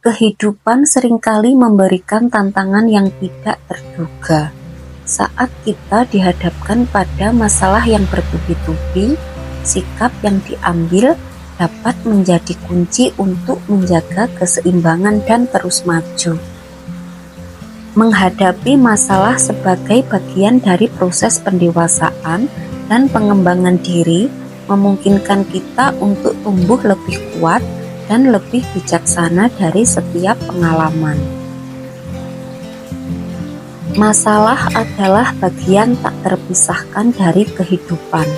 Kehidupan seringkali memberikan tantangan yang tidak terduga. Saat kita dihadapkan pada masalah yang bertubi-tubi, sikap yang diambil dapat menjadi kunci untuk menjaga keseimbangan dan terus maju. Menghadapi masalah sebagai bagian dari proses pendewasaan dan pengembangan diri memungkinkan kita untuk tumbuh lebih kuat dan lebih bijaksana dari setiap pengalaman. Masalah adalah bagian tak terpisahkan dari kehidupan.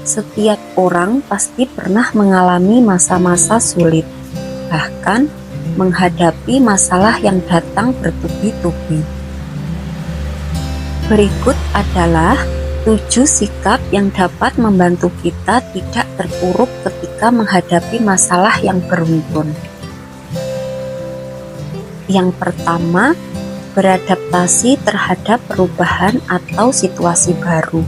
Setiap orang pasti pernah mengalami masa-masa sulit, bahkan menghadapi masalah yang datang bertubi-tubi. Berikut adalah 7 sikap yang dapat membantu kita tidak terpuruk ketika menghadapi masalah yang beruntun. Yang pertama, beradaptasi terhadap perubahan atau situasi baru.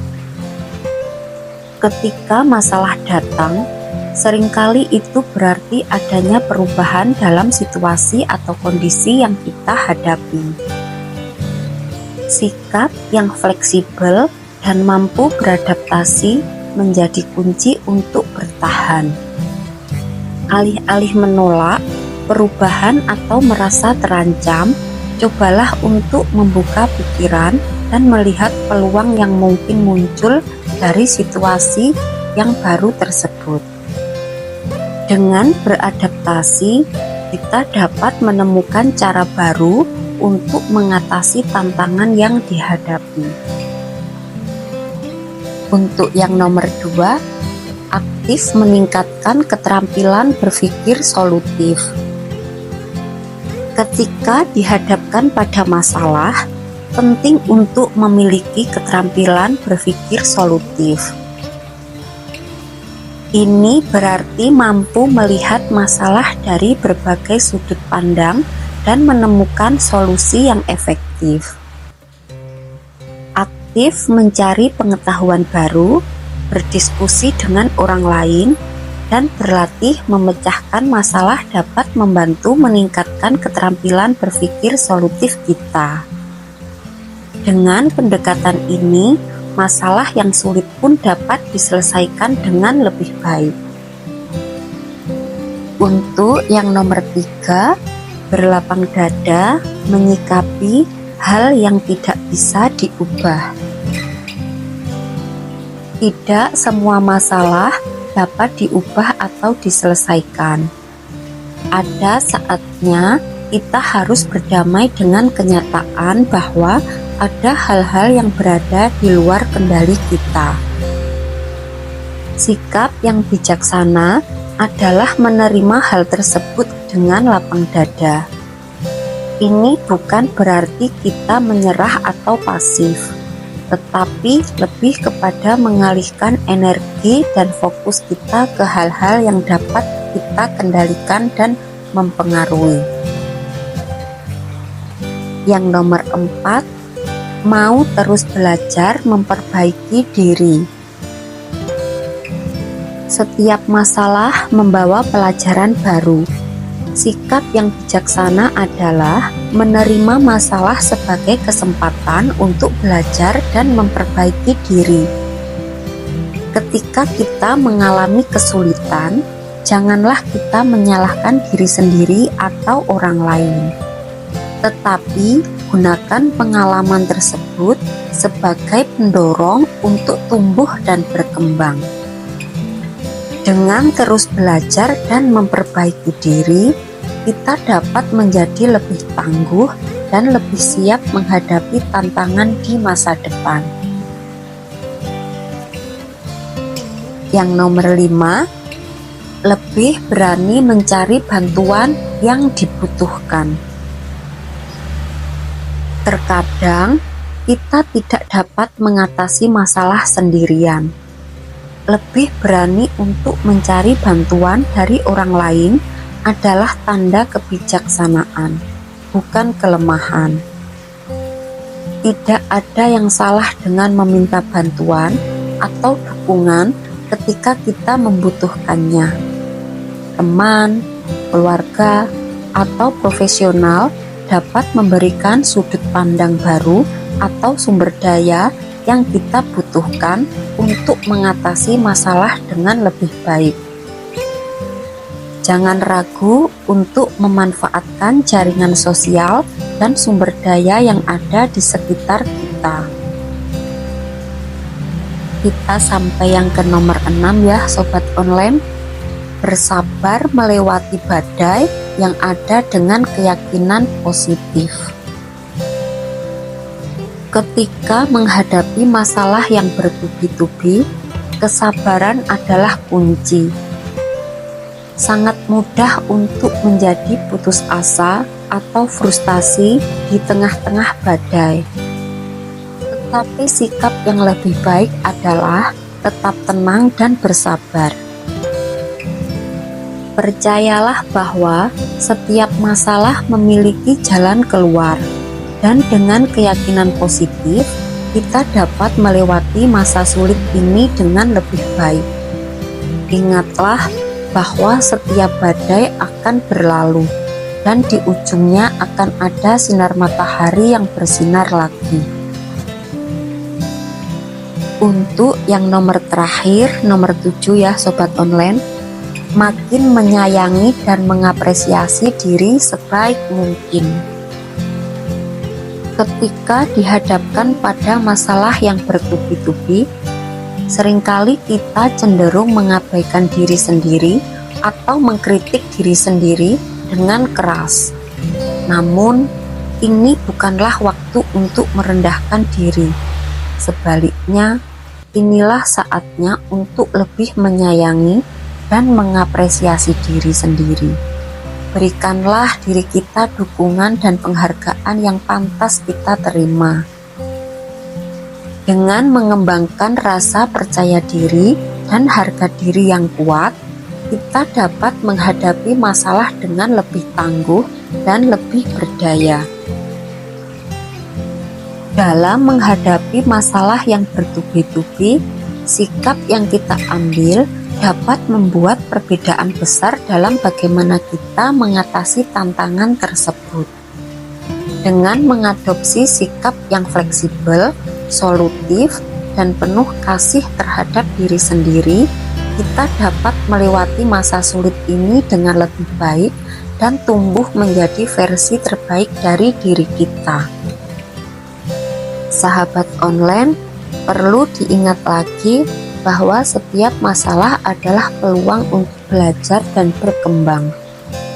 Ketika masalah datang, seringkali itu berarti adanya perubahan dalam situasi atau kondisi yang kita hadapi. Sikap yang fleksibel dan mampu beradaptasi menjadi kunci untuk bertahan. Alih-alih menolak perubahan atau merasa terancam, cobalah untuk membuka pikiran dan melihat peluang yang mungkin muncul dari situasi yang baru tersebut. Dengan beradaptasi, kita dapat menemukan cara baru untuk mengatasi tantangan yang dihadapi. Untuk yang nomor 2, aktif meningkatkan keterampilan berpikir solutif. Ketika dihadapkan pada masalah, penting untuk memiliki keterampilan berpikir solutif. Ini berarti mampu melihat masalah dari berbagai sudut pandang dan menemukan solusi yang efektif. Aktif mencari pengetahuan baru, berdiskusi dengan orang lain, dan berlatih memecahkan masalah dapat membantu meningkatkan keterampilan berpikir solutif kita. Dengan pendekatan ini, masalah yang sulit pun dapat diselesaikan dengan lebih baik. Untuk yang nomor 3, berlapang dada menyikapi hal yang tidak bisa diubah. Tidak semua masalah dapat diubah atau diselesaikan. Ada saatnya kita harus berdamai dengan kenyataan bahwa ada hal-hal yang berada di luar kendali kita. Sikap yang bijaksana adalah menerima hal tersebut dengan lapang dada. Ini bukan berarti kita menyerah atau pasif, tetapi lebih kepada mengalihkan energi dan fokus kita ke hal-hal yang dapat kita kendalikan dan mempengaruhi. Yang nomor 4, mau terus belajar memperbaiki diri. Setiap masalah membawa pelajaran baru. Sikap yang bijaksana adalah menerima masalah sebagai kesempatan untuk belajar dan memperbaiki diri. Ketika kita mengalami kesulitan, janganlah kita menyalahkan diri sendiri atau orang lain, tetapi gunakan pengalaman tersebut sebagai pendorong untuk tumbuh dan berkembang. Dengan terus belajar dan memperbaiki diri, kita dapat menjadi lebih tangguh dan lebih siap menghadapi tantangan di masa depan. Yang nomor 5, lebih berani mencari bantuan yang dibutuhkan. Terkadang kita tidak dapat mengatasi masalah sendirian. Lebih berani untuk mencari bantuan dari orang lain adalah tanda kebijaksanaan, bukan kelemahan. Tidak ada yang salah dengan meminta bantuan atau dukungan ketika kita membutuhkannya. Teman, keluarga, atau profesional dapat memberikan sudut pandang baru atau sumber daya yang kita butuhkan untuk mengatasi masalah dengan lebih baik. Jangan ragu untuk memanfaatkan jaringan sosial dan sumber daya yang ada di sekitar kita. Kita sampai yang ke nomor 6 ya sobat online. Bersabar melewati badai yang ada dengan keyakinan positif. Ketika menghadapi masalah yang bertubi-tubi, kesabaran adalah kunci. Sangat mudah untuk menjadi putus asa atau frustasi di tengah-tengah badai. Tetapi sikap yang lebih baik adalah tetap tenang dan bersabar. Percayalah bahwa setiap masalah memiliki jalan keluar, dan dengan keyakinan positif, kita dapat melewati masa sulit ini dengan lebih baik. Ingatlah bahwa setiap badai akan berlalu, dan di ujungnya akan ada sinar matahari yang bersinar lagi. Untuk yang nomor terakhir, nomor 7 ya sobat online, makin menyayangi dan mengapresiasi diri sebaik mungkin. Ketika dihadapkan pada masalah yang bertubi-tubi, seringkali kita cenderung mengabaikan diri sendiri atau mengkritik diri sendiri dengan keras. Namun, ini bukanlah waktu untuk merendahkan diri. Sebaliknya, inilah saatnya untuk lebih menyayangi dan mengapresiasi diri sendiri. Berikanlah diri kita dukungan dan penghargaan yang pantas kita terima. Dengan mengembangkan rasa percaya diri dan harga diri yang kuat, kita dapat menghadapi masalah dengan lebih tangguh dan lebih berdaya. Dalam menghadapi masalah yang bertubi-tubi, sikap yang kita ambil dapat membuat perbedaan besar dalam bagaimana kita mengatasi tantangan tersebut. Dengan mengadopsi sikap yang fleksibel, solutif, dan penuh kasih terhadap diri sendiri, kita dapat melewati masa sulit ini dengan lebih baik dan tumbuh menjadi versi terbaik dari diri kita. Sahabat online, perlu diingat lagi bahwa setiap masalah adalah peluang untuk belajar dan berkembang.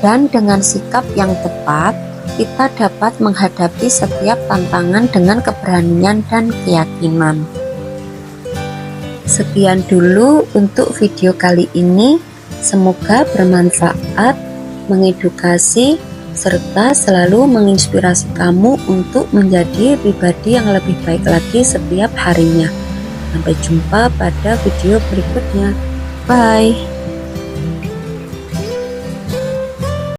Dan dengan sikap yang tepat, kita dapat menghadapi setiap tantangan dengan keberanian dan keyakinan. Sekian dulu untuk video kali ini. Semoga bermanfaat, mengedukasi, serta selalu menginspirasi kamu untuk menjadi pribadi yang lebih baik lagi setiap harinya. Sampai jumpa pada video berikutnya. Bye.